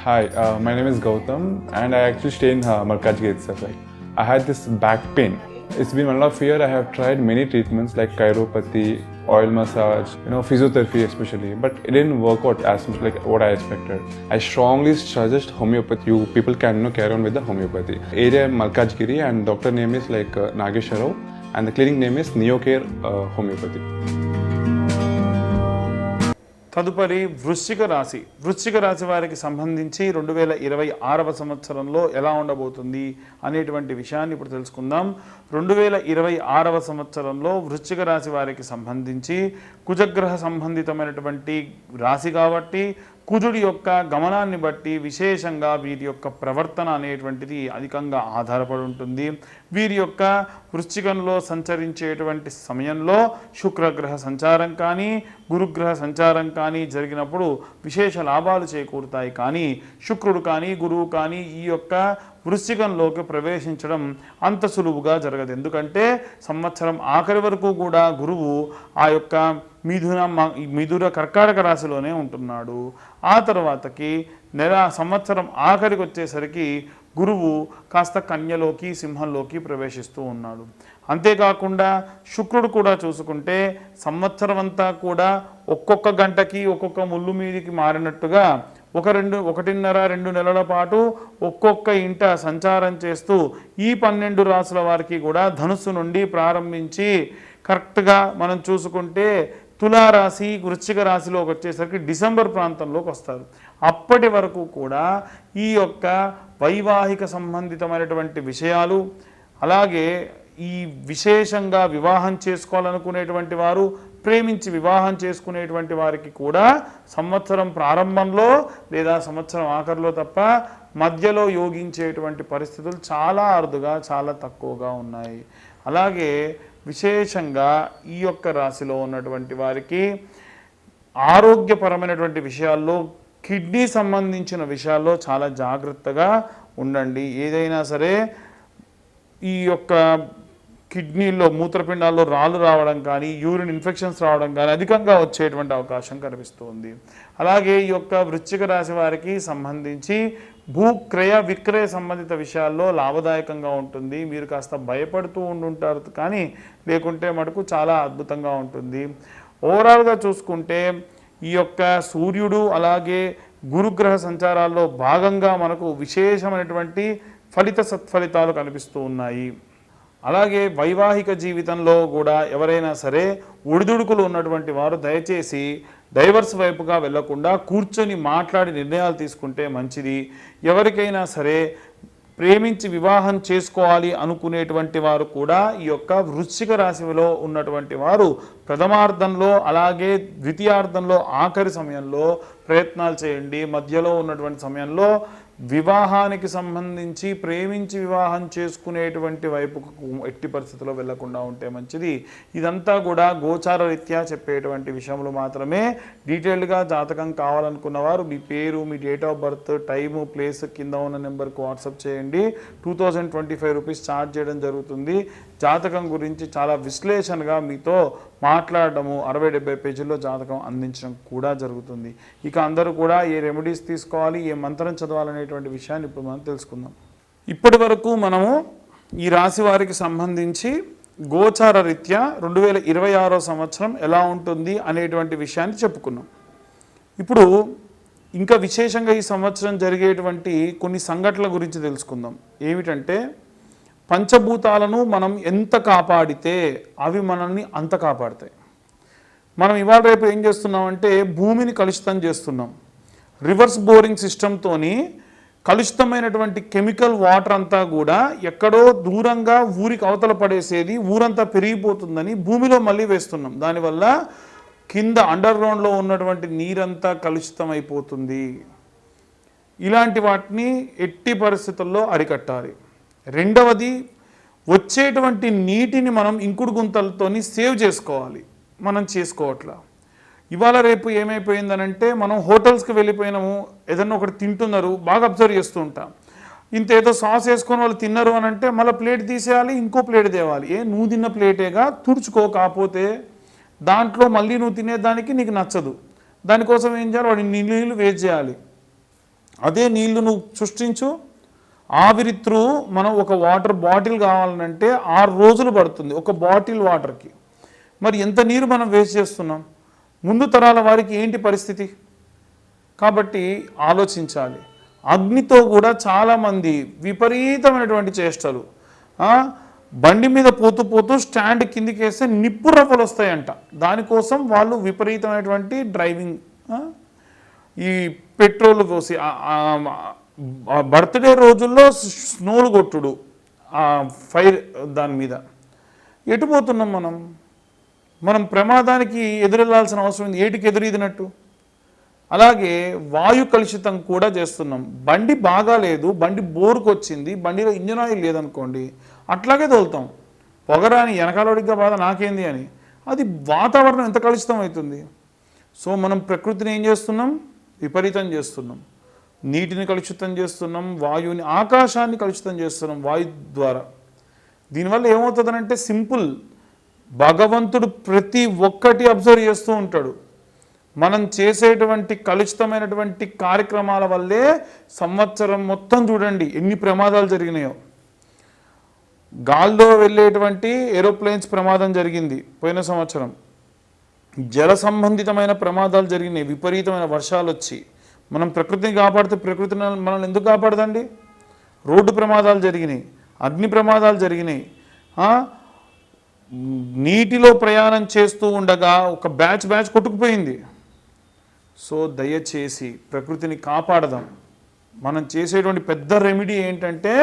Hi, my name is Gautam, and I actually stay in Malkajgiri itself. Like, I had this back pain. It's been 1.5 years. I have tried many treatments like chiropathy, oil massage, physiotherapy especially, but it didn't work out as much like what I expected. I strongly suggest homeopathy. You people can carry on with the homeopathy. Area Malkajgiri, and doctor name is like Nagesharao, and the clinic name is Neocare Homeopathy. తదుపరి వృశ్చిక రాశి వారికి సంబంధించి 2026వ సంవత్సరంలో ఎలా ఉండబోతుంది అనేటువంటి విషయాన్ని ఇప్పుడు తెలుసుకుందాం. 2026వ సంవత్సరంలో వృశ్చిక రాశి వారికి సంబంధించి కుజగ్రహ సంబంధితమైనటువంటి రాశి కాబట్టి కుజుడి యొక్క గమనాన్ని బట్టి విశేషంగా వీరి యొక్క ప్రవర్తన అనేటువంటిది అధికంగా ఆధారపడి ఉంటుంది. వీరి యొక్క వృశ్చికంలో సంచరించేటువంటి సమయంలో శుక్రగ్రహ సంచారం కానీ గురుగ్రహ సంచారం కానీ జరిగినప్పుడు విశేష లాభాలు చేకూరుతాయి. కానీ శుక్రుడు కానీ గురువు కానీ ఈ యొక్క వృశ్చికంలోకి ప్రవేశించడం అంత సులువుగా జరగదు. ఎందుకంటే సంవత్సరం ఆఖరి వరకు కూడా గురువు ఆ యొక్క మిథున కర్కాటక రాశిలోనే ఉంటున్నాడు. ఆ తర్వాతకి సంవత్సరం ఆఖరికి వచ్చేసరికి గురువు కాస్త కన్యలోకి సింహంలోకి ప్రవేశిస్తూ ఉన్నాడు. అంతేకాకుండా శుక్రుడు కూడా చూసుకుంటే సంవత్సరం అంతా కూడా ఒక్కొక్క గంటకి ఒక్కొక్క ముళ్ళు మీదికి మారినట్టుగా 1.5-2 నెలల పాటు ఒక్కొక్క ఇంట సంచారం చేస్తూ ఈ 12 రాసుల వారికి కూడా ధనుస్సు నుండి ప్రారంభించి కరెక్ట్గా మనం చూసుకుంటే తులారాశి వృశ్చిక రాశిలోకి వచ్చేసరికి డిసెంబర్ ప్రాంతంలోకి వస్తారు. అప్పటి వరకు కూడా ఈ యొక్క వైవాహిక సంబంధితమైనటువంటి విషయాలు, అలాగే ఈ విశేషంగా వివాహం చేసుకోవాలనుకునేటువంటి వారు, ప్రేమించి వివాహం చేసుకునేటువంటి వారికి కూడా సంవత్సరం ప్రారంభంలో లేదా సంవత్సరం ఆఖరిలో తప్ప మధ్యలో యోగించేటువంటి పరిస్థితులు చాలా అరుదుగా చాలా తక్కువగా ఉన్నాయి. అలాగే విశేషంగా ఈ యొక్క రాశిలో ఉన్నటువంటి వారికి ఆరోగ్యపరమైనటువంటి విషయాల్లో, కిడ్నీ సంబంధించిన విషయాల్లో చాలా జాగ్రత్తగా ఉండండి. ఏదైనా సరే ఈ యొక్క కిడ్నీలో మూత్రపిండాల్లో రాళ్ళు రావడం కానీ యూరిన్ ఇన్ఫెక్షన్స్ రావడం కానీ అధికంగా వచ్చేటువంటి అవకాశం కనిపిస్తుంది. అలాగే ఈ యొక్క వృశ్చిక రాశి వారికి సంబంధించి భూక్రయ విక్రయ సంబంధిత విషయాల్లో లాభదాయకంగా ఉంటుంది. మీరు కాస్త భయపడుతూ ఉండుంటారు, కానీ లేకుంటే మటుకు చాలా అద్భుతంగా ఉంటుంది. ఓవరాల్గా చూసుకుంటే ఈ యొక్క సూర్యుడు అలాగే గురుగ్రహ సంచారాల్లో భాగంగా మనకు విశేషమైనటువంటి సత్ఫలితాలు కనిపిస్తూ ఉన్నాయి. అలాగే వైవాహిక జీవితంలో కూడా ఎవరైనా సరే ఒడిదుడుకులు ఉన్నటువంటి వారు దయచేసి డైవర్స్ వైపుగా వెళ్లకుండా కూర్చొని మాట్లాడి నిర్ణయాలు తీసుకుంటే మంచిది. ఎవరికైనా సరే ప్రేమించి వివాహం చేసుకోవాలి అనుకునేటువంటి వారు కూడా ఈ యొక్క వృశ్చిక రాశిలో ఉన్నటువంటి వారు ప్రథమార్థంలో అలాగే ద్వితీయార్థంలో ఆఖరి సమయంలో ప్రయత్నాలు చేయండి. మధ్యలో ఉన్నటువంటి సమయంలో వివాహానికి సంబంధించి ప్రేమించి వివాహం చేసుకునేటువంటి వైపుకు ఎట్టి పరిస్థితుల్లో వెళ్లకుండా ఉంటే మంచిది. ఇదంతా కూడా గోచార రీత్యా చెప్పేటువంటి విషయంలో మాత్రమే. డీటెయిల్డ్గా జాతకం కావాలనుకున్న వారు మీ పేరు, మీ date of birth, time, place కింద ఉన్న నెంబర్కు వాట్సాప్ చేయండి. 2025 రూపీస్ ఛార్జ్ చేయడం జరుగుతుంది. జాతకం గురించి చాలా విశ్లేషణగా మీతో మాట్లాడడము 60-70 పేజీల్లో జాతకం అందించడం కూడా జరుగుతుంది. ఇక అందరూ కూడా ఏ రెమెడీస్ తీసుకోవాలి, ఏ మంత్రం చదవాలనేటువంటి విషయాన్ని ఇప్పుడు మనం తెలుసుకుందాం. ఇప్పటి వరకు మనము ఈ రాశి వారికి సంబంధించి గోచార రీత్యా 2026 సంవత్సరం ఎలా ఉంటుంది అనేటువంటి విషయాన్ని చెప్పుకున్నాం. ఇప్పుడు ఇంకా విశేషంగా ఈ సంవత్సరం జరిగేటువంటి కొన్ని సంఘటనల గురించి తెలుసుకుందాం. ఏమిటంటే పంచభూతాలను మనం ఎంత కాపాడితే అవి మనల్ని అంత కాపాడుతాయి. మనం ఇవాళ రేపు ఏం చేస్తున్నామంటే భూమిని కలుషితం చేస్తున్నాం. రివర్స్ బోరింగ్ సిస్టంతోని కలుషితమైనటువంటి కెమికల్ వాటర్ అంతా కూడా ఎక్కడో దూరంగా ఊరికి అవతల పడేసేది ఊరంతా పెరిగిపోతుందని భూమిలో మళ్ళీ వేస్తున్నాం. దానివల్ల కింద అండర్ గ్రౌండ్లో ఉన్నటువంటి నీరంతా కలుషితం అయిపోతుంది. ఇలాంటి వాటిని ఎట్టి పరిస్థితుల్లో అరికట్టాలి. రెండవది, వచ్చేటువంటి నీటిని మనం ఇంకుడు గుంతలతోని సేవ్ చేసుకోవాలి. మనం చేసుకోవట్లా. ఇవాళ రేపు ఏమైపోయిందనంటే మనం హోటల్స్కి వెళ్ళిపోయినాము, ఏదన్నా ఒకటి తింటున్నారు, బాగా అబ్జర్వ్ చేస్తూ ఉంటాం. ఇంత ఏదో సాస్ వేసుకొని వాళ్ళు తిన్నారు అని అంటే మళ్ళీ ప్లేట్ తీసేయాలి, ఇంకో ప్లేట్ తేవాలి. నువ్వు తిన్న ప్లేటేగా తుడుచుకో, కాకపోతే దాంట్లో మళ్ళీ నువ్వు తినేదానికి నీకు నచ్చదు. దానికోసం ఏం చేయాలి, వాడి నీళ్ళు వేస్ట్ చేయాలి. అదే నీళ్లు నువ్వు సృష్టించు. ఆవిరి త్రూ మనం ఒక వాటర్ బాటిల్ కావాలంటే 6 రోజులు పడుతుంది ఒక బాటిల్ వాటర్కి. మరి ఎంత నీరు మనం వేస్ట్ చేస్తున్నాం? ముందు తరాల వారికి ఏంటి పరిస్థితి? కాబట్టి ఆలోచించాలి. అగ్నితో కూడా చాలామంది విపరీతమైనటువంటి చేష్టలు. బండి మీద పోతూ పోతూ స్టాండ్ కిందికి వేస్తే నిప్పు రవ్వలు వస్తాయంట. దానికోసం వాళ్ళు విపరీతమైనటువంటి డ్రైవింగ్, ఈ పెట్రోల్ పోసి బర్త్డే రోజుల్లో స్నోలు కొట్టుడు, ఫైర్ దాని మీద. ఎటు పోతున్నాం మనం ప్రమాదానికి ఎదురెళ్లాల్సిన అవసరం ఉంది. ఏటికి ఎదురీదినట్టు. అలాగే వాయు కలుషితం కూడా చేస్తున్నాం. బండి బాగాలేదు, బండి బోరుకు వచ్చింది, బండిలో ఇంజన్ ఆయిల్ లేదనుకోండి, అట్లాగే తోలుతాం. పొగరాని వెనకాలడిగా బాధ నాకేంది అని. అది వాతావరణం ఎంత కలుషితం అవుతుంది. సో మనం ప్రకృతిని ఏం చేస్తున్నాం? విపరీతం చేస్తున్నాం. నీటిని కలుషితం చేస్తున్నాం, వాయువుని, ఆకాశాన్ని కలుషితం చేస్తున్నాం వాయు ద్వారా. దీనివల్ల ఏమవుతుందనంటే సింపుల్, భగవంతుడు ప్రతి ఒక్కటి అబ్జర్వ్ చేస్తూ ఉంటాడు. మనం చేసేటువంటి కలుషితమైనటువంటి కార్యక్రమాల వల్లే సంవత్సరం మొత్తం చూడండి ఎన్ని ప్రమాదాలు జరిగినాయో. గాల్లో వెళ్ళేటువంటి ఏరోప్లేన్స్ ప్రమాదం జరిగింది పోయిన సంవత్సరం. జల సంబంధితమైన ప్రమాదాలు జరిగినాయి, విపరీతమైన వర్షాలు వచ్చి. మనం ప్రకృతిని కాపాడితే ప్రకృతి మనల్ని ఎందుకు కాపాడదండి? రోడ్డు ప్రమాదాలు జరిగినాయి, అగ్ని ప్రమాదాలు జరిగినాయి. నీటిలో ప్రయాణం చేస్తూ ఉండగా ఒక బ్యాచ్ కొట్టుకుపోయింది. సో దయచేసి ప్రకృతిని కాపాడదాం. మనం చేసేటువంటి పెద్ద రెమెడీ ఏంటంటే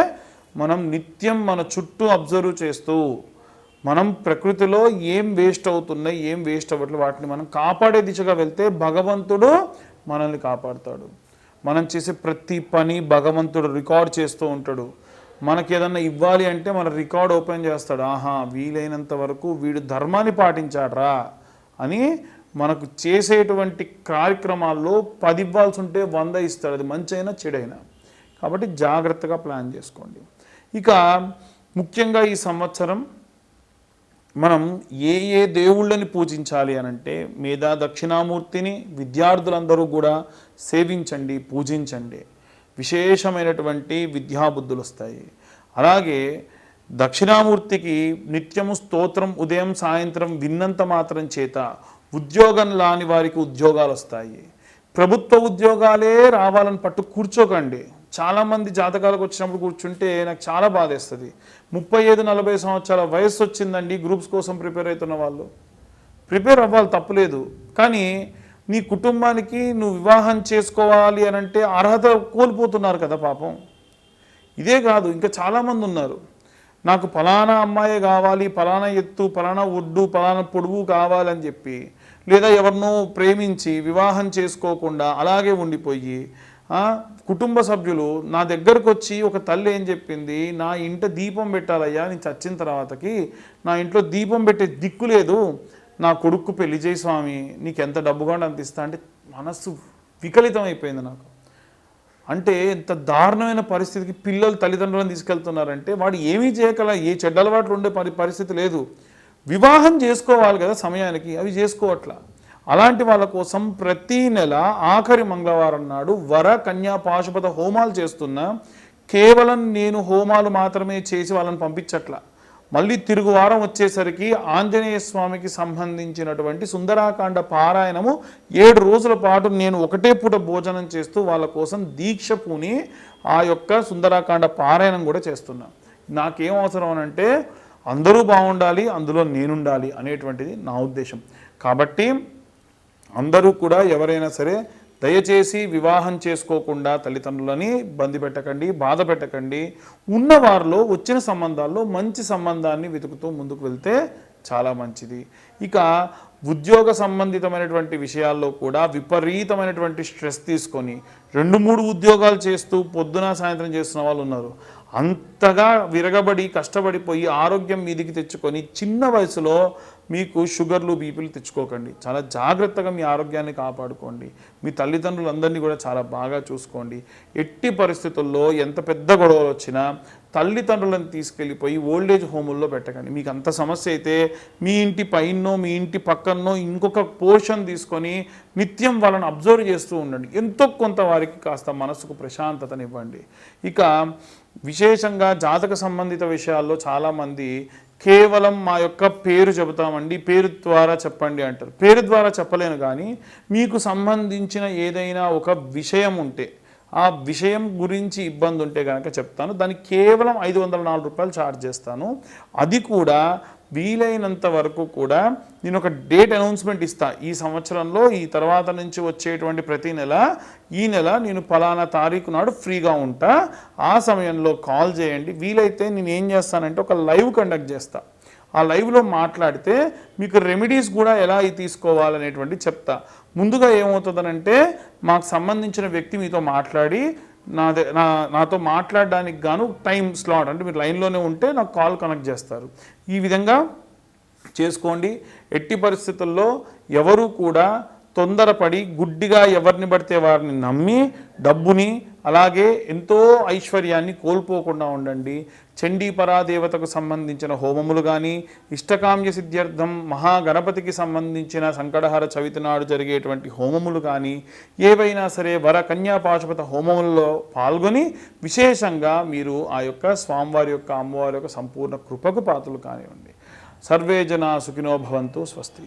మనం నిత్యం మన చుట్టూ అబ్జర్వ్ చేస్తూ మనం ప్రకృతిలో ఏం వేస్ట్ అవుతున్నాయి, ఏం వేస్ట్ అవ్వట్లేదు, వాటిని మనం కాపాడే దిశగా వెళ్తే భగవంతుడు మనల్ని కాపాడుతాడు. మనం చేసే ప్రతి పని భగవంతుడు రికార్డ్ చేస్తూ ఉంటాడు. మనకి ఏదన్నా ఇవ్వాలి అంటే మన రికార్డ్ ఓపెన్ చేస్తాడు. ఆహా, వీలైనంత వరకు వీడు ధర్మాన్ని పాటించాడ్రా అని. మనకు చేసేటువంటి కార్యక్రమాల్లో 10 ఇవ్వాల్సి ఉంటే 100 ఇస్తాడు, అది మంచి అయినా చెడైనా. కాబట్టి జాగ్రత్తగా ప్లాన్ చేసుకోండి. ఇక ముఖ్యంగా ఈ సంవత్సరం మనం ఏ దేవుళ్ళని పూజించాలి అనంటే, మేధా దక్షిణామూర్తిని విద్యార్థులందరూ కూడా సేవించండి, పూజించండి. విశేషమైనటువంటి విద్యాబుద్ధులు వస్తాయి. అలాగే దక్షిణామూర్తికి నిత్యము స్తోత్రం ఉదయం సాయంత్రం విన్నంత మాత్రం చేత ఉద్యోగం లాని వారికి ఉద్యోగాలు వస్తాయి. ప్రభుత్వ ఉద్యోగాలే రావాలని పట్టు కూర్చోకండి. చాలామంది జాతకాలకు వచ్చినప్పుడు కూర్చుంటే నాకు చాలా బాధేస్తుంది. 35-40 సంవత్సరాల వయసు వచ్చిందండి, గ్రూప్స్ కోసం ప్రిపేర్ అవుతున్న వాళ్ళు. ప్రిపేర్ అవ్వాలి, తప్పులేదు. కానీ నీ కుటుంబానికి నువ్వు వివాహం చేసుకోవాలి అని అంటే అర్హత కోల్పోతున్నారు కదా పాపం. ఇదే కాదు, ఇంకా చాలామంది ఉన్నారు. నాకు ఫలానా అమ్మాయే కావాలి, ఫలానా ఎత్తు, ఫలానా ఒడ్డు, ఫలానా పొడుగు కావాలని చెప్పి, లేదా ఎవరినో ప్రేమించి వివాహం చేసుకోకుండా అలాగే ఉండిపోయి, కుటుంబ సభ్యులు నా దగ్గరకు వచ్చి ఒక తల్లి ఏం చెప్పింది, నా ఇంట దీపం పెట్టాలయ్యా, నేను చచ్చిన తర్వాతకి నా ఇంట్లో దీపం పెట్టే దిక్కు లేదు, నా కొడుకు పెళ్లి చేయి స్వామి, నీకు ఎంత డబ్బు కావాలంటే అంత ఇస్తా అంటే మనస్సు వికలితం అయిపోయింది నాకు. అంటే ఎంత దారుణమైన పరిస్థితికి పిల్లలు తల్లిదండ్రులను తీసుకెళ్తున్నారంటే వాడు ఏమీ చేయగల, ఏ చెడ్డ అలవాట్లు ఉండే పరిస్థితి లేదు. వివాహం చేసుకోవాలి కదా సమయానికి, అవి చేసుకోవట్లా. అలాంటి వాళ్ళ కోసం ప్రతీ నెల ఆఖరి మంగళవారం నాడు వర కన్యా పాశుపత హోమాలు చేస్తున్నా. కేవలం నేను హోమాలు మాత్రమే చేసి వాళ్ళని పంపించట్లా. మళ్ళీ తిరుగు వారం వచ్చేసరికి ఆంజనేయ స్వామికి సంబంధించినటువంటి సుందరాకాండ పారాయణము 7 రోజుల పాటు నేను ఒకటే పూట భోజనం చేస్తూ వాళ్ళ కోసం దీక్ష పూని ఆ యొక్క సుందరాకాండ పారాయణం కూడా చేస్తున్నా. నాకేం అవసరం అనంటే అందరూ బాగుండాలి, అందులో నేనుండాలి అనేటువంటిది నా ఉద్దేశం. కాబట్టి అందరూ కూడా ఎవరైనా సరే దయచేసి వివాహం చేసుకోకుండా తల్లిదండ్రులని ఇబ్బంది పెట్టకండి, బాధ పెట్టకండి. ఉన్నవారిలో వచ్చిన సంబంధాల్లో మంచి సంబంధాన్ని వెతుకుతూ ముందుకు వెళ్తే చాలా మంచిది. ఇక ఉద్యోగ సంబంధితమైనటువంటి విషయాల్లో కూడా విపరీతమైనటువంటి స్ట్రెస్ తీసుకొని 2-3 ఉద్యోగాలు చేస్తూ పొద్దున సాయంత్రం చేస్తున్న వాళ్ళు ఉన్నారు. అంతగా విరగబడి కష్టపడిపోయి ఆరోగ్యం మీదికి తెచ్చుకొని చిన్న వయసులో మీకు షుగర్లు బీపీలు తెచ్చుకోకండి. చాలా జాగ్రత్తగా మీ ఆరోగ్యాన్ని కాపాడుకోండి. మీ తల్లిదండ్రులందరినీ కూడా చాలా బాగా చూసుకోండి. ఎట్టి పరిస్థితుల్లో ఎంత పెద్ద గొడవలు వచ్చినా తల్లిదండ్రులను తీసుకెళ్ళిపోయి ఓల్డేజ్ హోముల్లో పెట్టకండి. మీకు అంత సమస్య అయితే మీ ఇంటి పైనో మీ ఇంటి పక్కనో ఇంకొక పోర్షన్ తీసుకొని నిత్యం వాళ్ళని అబ్జర్వ్ చేస్తూ ఉండండి. ఎంతో కొంత వారికి కాస్త మనసుకు ప్రశాంతతనివ్వండి. ఇక విశేషంగా జాతక సంబంధిత విషయాల్లో చాలామంది కేవలం మా యొక్క పేరు చెబుతామండి, పేరు ద్వారా చెప్పండి అంటారు. పేరు ద్వారా చెప్పలేను, కానీ మీకు సంబంధించిన ఏదైనా ఒక విషయం ఉంటే, ఆ విషయం గురించి ఇబ్బంది ఉంటే కనుక చెప్తాను. దానికి కేవలం 504 రూపాయలు ఛార్జ్ చేస్తాను. అది కూడా వీలైనంత వరకు కూడా నేను ఒక డేట్ అనౌన్స్మెంట్ ఇస్తా. ఈ సంవత్సరంలో ఈ తర్వాత నుంచి వచ్చేటువంటి ప్రతి నెల ఈ నెల నేను ఫలానా తారీఖు నాడు ఫ్రీగా ఉంటా, ఆ సమయంలో కాల్ చేయండి. వీలైతే నేను ఏం చేస్తానంటే ఒక లైవ్ కండక్ట్ చేస్తా. ఆ లైవ్లో మాట్లాడితే మీకు రెమెడీస్ కూడా ఎలా తీసుకోవాలనేటువంటి చెప్తా. ముందుగా ఏమవుతుందనంటే మాకు సంబంధించిన వ్యక్తి మీతో మాట్లాడి నాతో మాట్లాడడానికి గాను టైం స్లాట్, అంటే మీరు లైన్లోనే ఉంటే నాకు కాల్ కనెక్ట్ చేస్తారు. ఈ విధంగా చేసుకోండి. ఎట్టి పరిస్థితుల్లో ఎవరు కూడా తొందరపడి గుడ్డిగా ఎవరిని పడితే వారిని నమ్మి డబ్బుని అలాగే ఎంతో ఐశ్వర్యాన్ని కోల్పోకుండా ఉండండి. చండీ పరాదేవతకు సంబంధించిన హోమములు కానీ, ఇష్టకామ్య సిద్ధ్యర్థం మహాగణపతికి సంబంధించిన సంకటహర చవితి నాడు జరిగేటువంటి హోమములు కానీ, ఏవైనా సరే వర కన్యా పాశుపత హోమములలో పాల్గొని విశేషంగా మీరు ఆ యొక్క స్వామివారి యొక్క అమ్మవారి యొక్క సంపూర్ణ కృపకు పాత్రలు కానివ్వండి. సర్వే జనా సుఖినో భవంతు. స్వస్తి.